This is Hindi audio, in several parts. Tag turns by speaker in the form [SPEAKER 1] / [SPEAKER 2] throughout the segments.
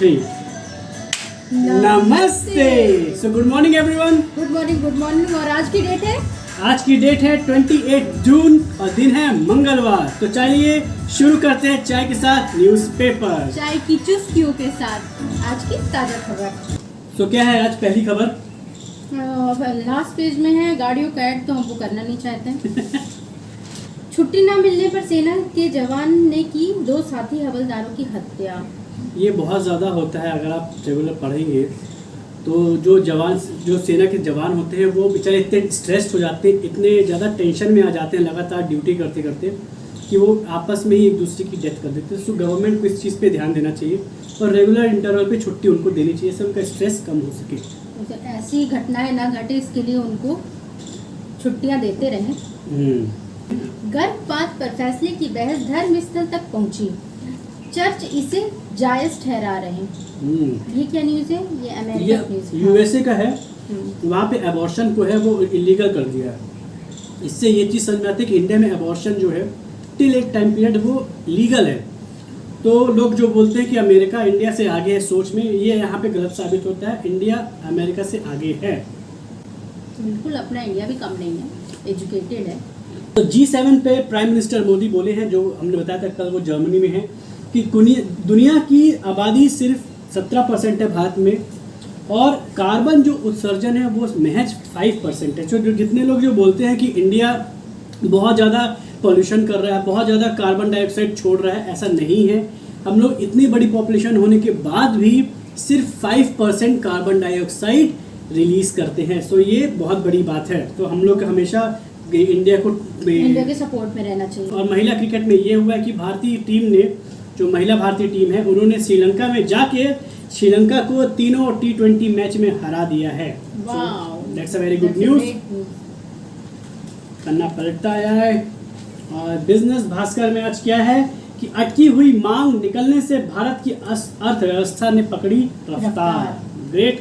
[SPEAKER 1] 3 नमस्ते। So good morning everyone.
[SPEAKER 2] Good morning. और आज की डेट है
[SPEAKER 1] 28 जून और दिन है मंगलवार। तो चलिए शुरू करते हैं चाय के साथ न्यूज़पेपर,
[SPEAKER 2] चाय की चुस्कियों के साथ आज की ताजा खबर।
[SPEAKER 1] तो क्या है आज पहली खबर?
[SPEAKER 2] लास्ट पेज में है गाड़ियों का ऐड, तो हम वो करना नहीं चाहते। छुट्टी न मिलने पर सेना के जवान ने की 2 साथी हवलदारों की हत्या।
[SPEAKER 1] ये बहुत ज़्यादा होता है। अगर आप रेगुलर पढ़ेंगे तो जो सेना के जवान होते हैं वो बेचारे इतने स्ट्रेस्ड हो जाते हैं, इतने ज़्यादा टेंशन में आ जाते हैं लगातार ड्यूटी करते करते कि वो आपस में ही एक दूसरे की डेथ कर देते हैं। सो गवर्नमेंट को इस चीज़ पे ध्यान देना चाहिए और रेगुलर इंटरवल पे छुट्टी उनको देनी चाहिए, इससे उनका स्ट्रेस कम हो सके।
[SPEAKER 2] तो ऐसी घटनाएं ना घटे इसके लिए उनको छुट्टियां देते रहें। गर्भपात पर फैसले की बहस धर्म स्थल तक पहुंची, चर्च इसे जायज ठहरा रहे हैं। ये क्या न्यूज़ है? ये अमेरिका न्यूज़,
[SPEAKER 1] यूएसए का है। वहाँ पे अबॉर्शन को है वो इलीगल कर दिया है। इससे ये चीज़ समझ में आती है कि इंडिया में अबॉर्शन जो है टिल एक टाइम पीरियड वो लीगल है। तो लोग जो बोलते हैं कि अमेरिका इंडिया से आगे है सोच में, ये यहाँ पे गलत साबित होता है। इंडिया अमेरिका से आगे है।
[SPEAKER 2] बिल्कुल, अपना इंडिया भी कम नहीं है, एजुकेटेड है।
[SPEAKER 1] तो G7 पे प्राइम मिनिस्टर मोदी बोले हैं, जो हमने बताया था कल, वो जर्मनी में है, कि दुनिया की आबादी सिर्फ 17% है भारत में और कार्बन जो उत्सर्जन है वो महज 5% है। जो जितने लोग जो बोलते हैं कि इंडिया बहुत ज़्यादा पॉल्यूशन कर रहा है, बहुत ज़्यादा कार्बन डाइऑक्साइड छोड़ रहा है, ऐसा नहीं है। हम लोग इतनी बड़ी पॉपुलेशन होने के बाद भी सिर्फ 5% कार्बन डाइऑक्साइड रिलीज़ करते हैं। सो ये बहुत बड़ी बात है। तो हम लोग हमेशा इंडिया
[SPEAKER 2] के सपोर्ट में रहना चाहिए।
[SPEAKER 1] और महिला क्रिकेट में ये हुआ है कि भारतीय टीम ने, जो महिला भारतीय टीम है, उन्होंने श्रीलंका में जाके श्रीलंका को तीनों T20 मैच में हरा दिया है। That's a very good news. पन्ना पलटता आया है। और बिजनेस भास्कर में आज क्या है कि अटकी हुई मांग निकलने से भारत की अर्थव्यवस्था ने पकड़ी रफ्तार। ग्रेट।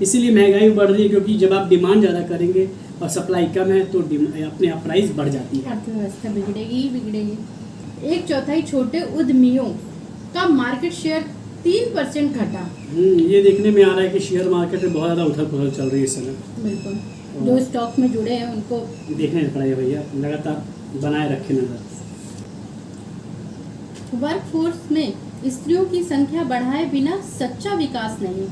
[SPEAKER 1] इसीलिए महंगाई बढ़ रही है, क्योंकि जब आप डिमांड ज़्यादा करेंगे और सप्लाई कम है तो अपने आप प्राइस बढ़ जाती है।
[SPEAKER 2] अर्थव्यवस्था बिगड़ेगी। 1/4 छोटे उद्यमियों का मार्केट शेयर 3% घटा।
[SPEAKER 1] ये देखने में आ रहा है कि शेयर मार्केट में बहुत ज़्यादा उथल-पुथल चल रही है इस समय।
[SPEAKER 2] बिल्कुल, जो स्टॉक में जुड़े हैं उनको
[SPEAKER 1] देखने पड़ेगा भैया, लगातार बनाए रखे नजर।
[SPEAKER 2] वर्कफोर्स में स्त्रियों की संख्या बढ़ाए बिना सच्चा विकास नहीं।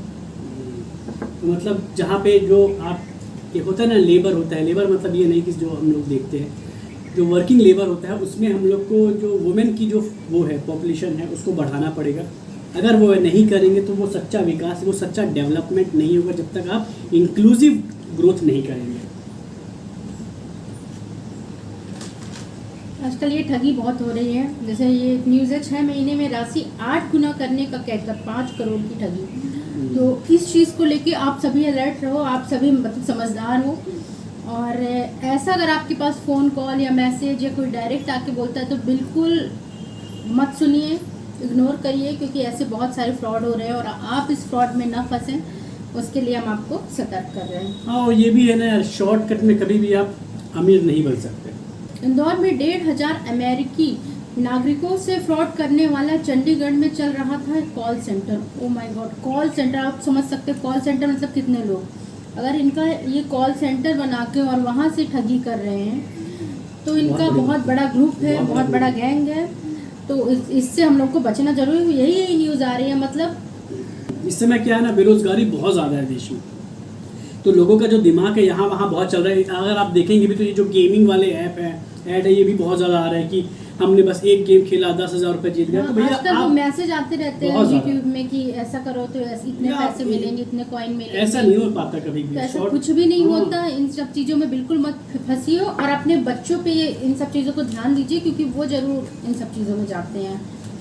[SPEAKER 1] तो मतलब जहाँ पे जो आप ये होता है ना, लेबर होता है, लेबर मतलब ये नहीं कि जो हम लोग देखते हैं, जो वर्किंग लेबर होता है उसमें हम लोग को जो वुमेन की जो वो है पॉपुलेशन है उसको बढ़ाना पड़ेगा। अगर वो नहीं करेंगे तो वो सच्चा विकास, वो सच्चा डेवलपमेंट नहीं होगा जब तक आप इंक्लूसिव ग्रोथ नहीं करेंगे।
[SPEAKER 2] आजकल ये ठगी बहुत हो रही है। जैसे ये न्यूज़ है 6 महीने में राशि 8 गुना करने का कहकर 5 करोड़ की ठगी। तो इस चीज़ को लेके आप सभी अलर्ट रहो, आप सभी मतलब समझदार हो। और ऐसा अगर आपके पास फ़ोन कॉल या मैसेज या कोई डायरेक्ट आके बोलता है तो बिल्कुल मत सुनिए, इग्नोर करिए, क्योंकि ऐसे बहुत सारे फ्रॉड हो रहे हैं और आप इस फ्रॉड में ना फंसें, उसके लिए हम आपको सतर्क कर रहे हैं।
[SPEAKER 1] हाँ, और ये भी है ना यार, शॉर्टकट में कभी भी आप अमीर नहीं बन सकते।
[SPEAKER 2] इंदौर में 1,500 अमेरिकी नागरिकों से फ्रॉड करने वाला चंडीगढ़ में चल रहा था call centre. Oh my God, call centre! आप समझ सकते हैं कॉल सेंटर मतलब कितने लोग। अगर इनका ये कॉल सेंटर बना के और वहाँ से ठगी कर रहे हैं तो इनका बहुत बड़ा ग्रुप है, बहुत बड़ा गैंग है। तो इससे हम लोग को बचना जरूरी है। यही न्यूज़ आ रही है। मतलब
[SPEAKER 1] इस समय क्या है ना, बेरोजगारी बहुत ज़्यादा है देश में, तो लोगों का जो दिमाग है यहाँ वहाँ बहुत चल रहा है। अगर आप देखेंगे भी तो ये जो गेमिंग वाले ऐड है ये भी बहुत ज़्यादा आ रहा है कि हमने बस एक गेम खेला 10,000 रुपये जीत गया। तो भैया
[SPEAKER 2] आजकल वो मैसेज आते रहते हैं यूट्यूब में कि ऐसा करो तो इतने पैसे मिलेंगे, इतने कॉइन मिलेंगे।
[SPEAKER 1] ऐसा नहीं हो पाता कभी भी।
[SPEAKER 2] ऐसा कुछ भी नहीं होता। इन सब चीज़ों में बिल्कुल मत फंसिए और अपने बच्चों पे इन सब चीज़ों को ध्यान दीजिए, क्योंकि वो जरूर इन सब चीज़ों में जाते हैं।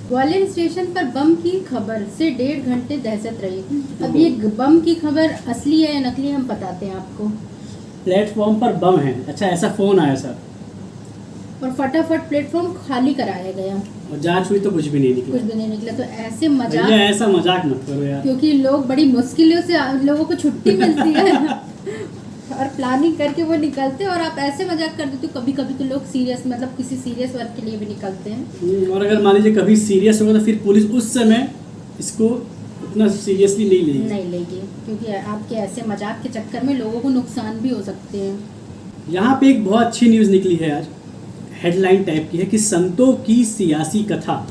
[SPEAKER 2] ग्वालियर स्टेशन पर बम की खबर से 1.5 घंटे दहशत रही। अब ये बम की खबर असली है या नकली हम बताते हैं आपको।
[SPEAKER 1] प्लेटफॉर्म पर बम है। अच्छा, ऐसा फ़ोन आया सर
[SPEAKER 2] और फटाफट प्लेटफॉर्म खाली कराया गया
[SPEAKER 1] और जांच हुई तो कुछ भी नहीं निकला।
[SPEAKER 2] तो ऐसे मजाक,
[SPEAKER 1] ऐसा मजाक मत करो यार,
[SPEAKER 2] क्योंकि लोग बड़ी मुश्किलों से लोगों को छुट्टी मिलती है और प्लानिंग करके वो निकलते हैं और आप ऐसे मजाक कर देते हो। कभी कभी तो लोग सीरियस, मतलब किसी सीरियस वर्क के लिए भी निकलते हैं।
[SPEAKER 1] और अगर मान लीजिए कभी सीरियस होगा तो फिर पुलिस उस समय इसको उतना सीरियसली नहीं लेगी।
[SPEAKER 2] नहीं लेगी, क्योंकि आपके ऐसे मजाक के चक्कर में लोगों को नुकसान भी हो सकते हैं।
[SPEAKER 1] यहाँ पे एक बहुत अच्छी न्यूज़ निकली है आज, हेडलाइन टाइप की है कि संतों की सियासी कथा।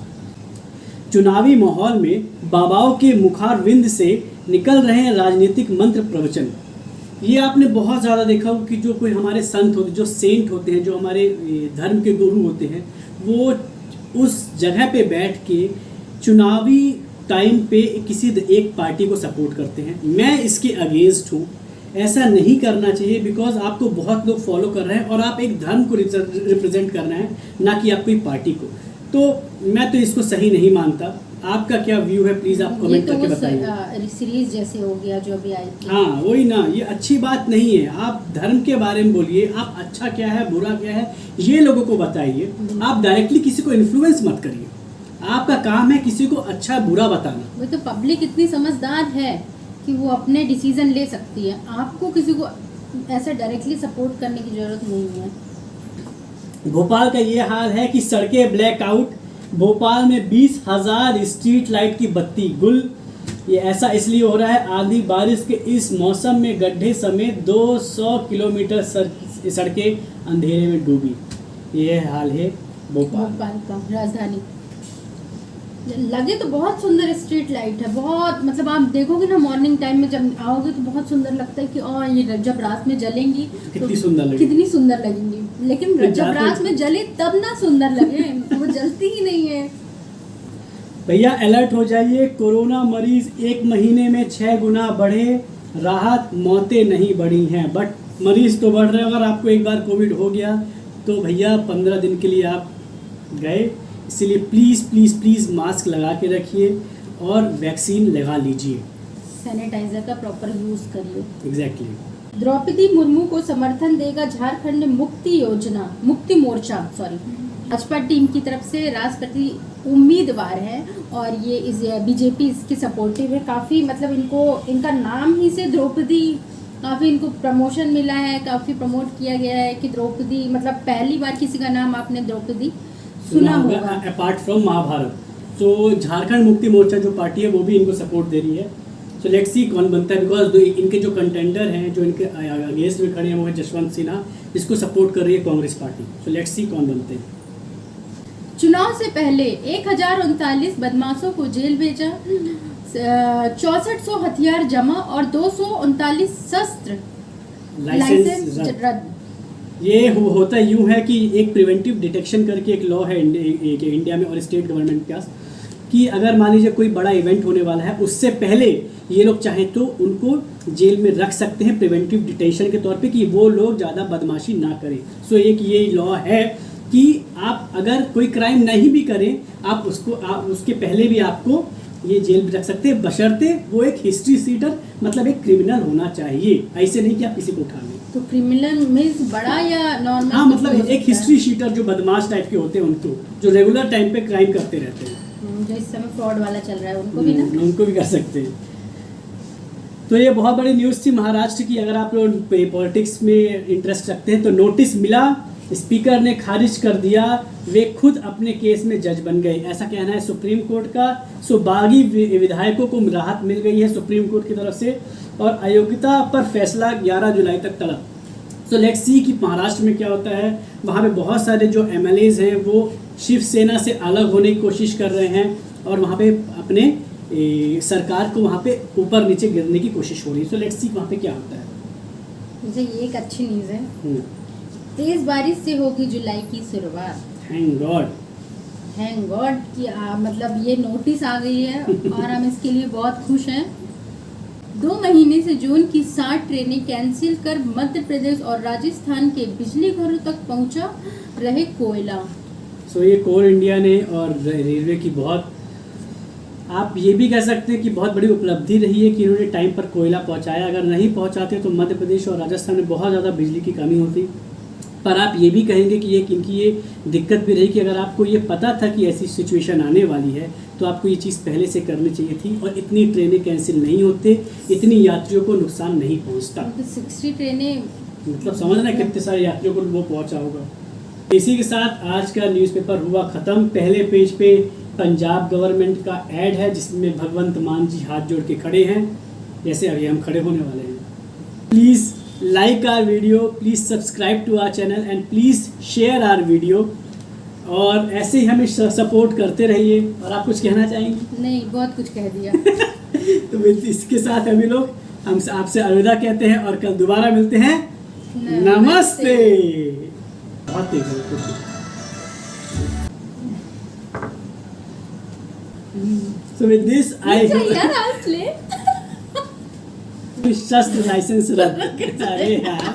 [SPEAKER 1] चुनावी माहौल में बाबाओं के मुखारविंद से निकल रहे हैं राजनीतिक मंत्र प्रवचन। ये आपने बहुत ज़्यादा देखा हो कि जो कोई हमारे संत होते, जो सेंट होते हैं, जो हमारे धर्म के गुरु होते हैं, वो उस जगह पे बैठ के चुनावी टाइम पे किसी एक पार्टी को सपोर्ट करते हैं। मैं इसके अगेंस्ट हूँ, ऐसा नहीं करना चाहिए, बिकॉज आपको बहुत लोग फॉलो कर रहे हैं और आप एक धर्म को रिप्रेजेंट कर रहे हैं, ना कि आप कोई पार्टी को। तो मैं तो इसको सही नहीं मानता। आपका क्या व्यू है, प्लीज़ आप कमेंट करके बताइए।
[SPEAKER 2] सीरीज जैसे हो गया जो अभी आई थी।
[SPEAKER 1] हाँ वही ना, ये अच्छी बात नहीं है। आप धर्म के बारे में बोलिए, आप अच्छा क्या है बुरा क्या है ये लोगों को बताइए। आप डायरेक्टली किसी को इन्फ्लुएंस मत करिए। आपका काम है किसी को अच्छा बुरा बताना।
[SPEAKER 2] वो तो पब्लिक इतनी समझदार है कि वो अपने डिसीजन ले सकती है। आपको किसी को ऐसा डायरेक्टली सपोर्ट करने की जरूरत नहीं है।
[SPEAKER 1] भोपाल का ये हाल है कि सड़कें ब्लैकआउट। भोपाल में 20,000 स्ट्रीट लाइट की बत्ती गुल। ये ऐसा इसलिए हो रहा है, आंधी बारिश के इस मौसम में गड्ढे समेत 200 किलोमीटर सड़कें अंधेरे में डूबी। ये हाल है भोपाल
[SPEAKER 2] का राजधानी। लगे तो बहुत सुंदर स्ट्रीट लाइट है, बहुत मतलब आप देखोगे ना मॉर्निंग टाइम में जब आओगे तो बहुत सुंदर लगता है कि ये जब रात में जलेंगी
[SPEAKER 1] कितनी सुंदर लगेगी,
[SPEAKER 2] कितनी सुंदर लगेंगी। लेकिन जब रात में जले तब ना सुंदर लगे, वो जलती ही नहीं है।
[SPEAKER 1] भैया अलर्ट हो जाइए, कोरोना मरीज 1 महीने में 6 गुना बढ़े। राहत मौतें नहीं बढ़ी हैं, बट मरीज तो बढ़ रहे हैं। अगर आपको एक बार कोविड हो गया तो भैया 15 दिन के लिए आप गए। इसीलिए प्लीज़ प्लीज़ प्लीज़ मास्क लगा के रखिए और वैक्सीन लगा लीजिए।
[SPEAKER 2] सैनिटाइजर का प्रॉपर यूज़ करिए।
[SPEAKER 1] एग्जैक्टली।
[SPEAKER 2] द्रौपदी मुर्मू को समर्थन देगा झारखंड मुक्ति मोर्चा भाजपा टीम की तरफ से। राष्ट्रपति उम्मीदवार है और ये इस बीजेपी इसके सपोर्टिव है काफ़ी। मतलब इनका नाम ही से द्रौपदी, काफ़ी इनको प्रमोशन मिला है, काफ़ी प्रमोट किया गया है कि द्रौपदी, मतलब पहली बार किसी का नाम आपने द्रौपदी सुना होगा
[SPEAKER 1] अपार्ट फ्रॉम महाभारत। तो झारखंड मुक्ति मोर्चा जो पार्टी है वो भी इनको सपोर्ट दे रही है। सो लेट्स सी कौन बनता है, बिकॉज इनके जो कंटेंडर हैं, जो इनके अगेंस्ट में खड़े हैं, वो है जसवंत सिन्हा, जिसको सपोर्ट कर रही है Congress party. So let's see कौन बनते हैं।
[SPEAKER 2] चुनाव से पहले 1039 बदमाशों को जेल भेजा, 6400 हथियार जमा और 239 शस्त्र लाइसेंस रद्द।
[SPEAKER 1] ये होता यूँ है कि एक प्रिवेंटिव डिटेक्शन करके एक लॉ है इंडिया में और स्टेट गवर्नमेंट के पास, कि अगर मान लीजिए कोई बड़ा इवेंट होने वाला है, उससे पहले ये लोग चाहें तो उनको जेल में रख सकते हैं प्रिवेंटिव डिटेंशन के तौर पे, कि वो लोग ज़्यादा बदमाशी ना करें। सो एक ये लॉ है कि आप अगर कोई क्राइम नहीं भी करें, आप उसके पहले भी आपको ये जेल में रख सकते हैं, बशर्ते वो एक हिस्ट्री सीटर, मतलब एक क्रिमिनल होना चाहिए। ऐसे नहीं कि आप किसी को उठा लें।
[SPEAKER 2] तो क्रिमिनल मींस बड़ा या नॉर्मल?
[SPEAKER 1] हाँ, मतलब एक हिस्ट्री शीटर जो बदमाश टाइप के होते हैं, उनको जो रेगुलर टाइम पे क्राइम करते रहते हैं,
[SPEAKER 2] जो इस समय फ्रॉड वाला चल रहा है, उनको भी ना,
[SPEAKER 1] उनको भी कर सकते हैं। तो ये बहुत बड़ी न्यूज़ थी महाराष्ट्र की। अगर आप लोग पॉलिटिक्स में इंटरेस्ट रखते हैं तो नोटिस मिला, स्पीकर ने खारिज कर दिया, वे खुद अपने केस में जज बन गए, ऐसा कहना है सुप्रीम कोर्ट का। सो बागी विधायकों को राहत मिल गई है सुप्रीम कोर्ट की तरफ से, और अयोग्यता पर फैसला 11 जुलाई तक टला। सो लेट्स सी कि महाराष्ट्र में क्या होता है। वहाँ पे बहुत सारे जो MLAs हैं वो शिवसेना से अलग होने की कोशिश कर रहे हैं, और वहाँ पे अपने सरकार को वहाँ पे ऊपर नीचे गिरने की कोशिश हो रही है। सो लेट्स सी वहाँ पे क्या होता है।
[SPEAKER 2] मुझे ये एक अच्छी न्यूज़ है, तेज बारिश से होगी जुलाई की शुरुआत।
[SPEAKER 1] थैंक गॉड
[SPEAKER 2] कि मतलब ये नोटिस आ गई है और हम इसके लिए बहुत खुश हैं। 2 महीने से जून की 60 ट्रेनें कैंसिल कर मध्य प्रदेश और राजस्थान के बिजली घरों तक पहुंचा रहे कोयला।
[SPEAKER 1] सो ये कोल इंडिया ने और रेलवे की बहुत, आप ये भी कह सकते हैं कि बहुत बड़ी उपलब्धि रही है कि इन्होंने टाइम पर कोयला पहुंचाया। अगर नहीं पहुंचाते तो मध्य प्रदेश और राजस्थान में बहुत ज़्यादा बिजली की कमी होती। पर आप ये भी कहेंगे कि इनकी ये दिक्कत भी रही कि अगर आपको ये पता था कि ऐसी सिचुएशन आने वाली है तो आपको ये चीज़ पहले से करनी चाहिए थी, और इतनी ट्रेनें कैंसिल नहीं होते, इतनी यात्रियों को नुकसान नहीं पहुंचता।
[SPEAKER 2] 60 ट्रेनें,
[SPEAKER 1] मतलब समझना कितने सारे यात्रियों को वो पहुंचा होगा। इसी के साथ आज का न्यूज़पेपर हुआ ख़त्म। पहले पेज पे पंजाब गवर्नमेंट का ऐड है जिसमें भगवंत मान जी हाथ जोड़ के खड़े हैं, जैसे अभी हम खड़े होने वाले हैं। Please like our video, please subscribe to our channel and please share our video. और ऐसे ही हमें सपोर्ट करते रहिए। और आप कुछ कहना चाहेंगे?
[SPEAKER 2] नहीं, बहुत कुछ कह दिया।
[SPEAKER 1] तो इसके साथ हम लोग आपसे अलविदा कहते हैं और कल दोबारा मिलते हैं। नमस्ते। बहुत तेज है कुछ। So with this I
[SPEAKER 2] यार आज ले
[SPEAKER 1] शस्त्र लाइसेंस रद्द। अरे यार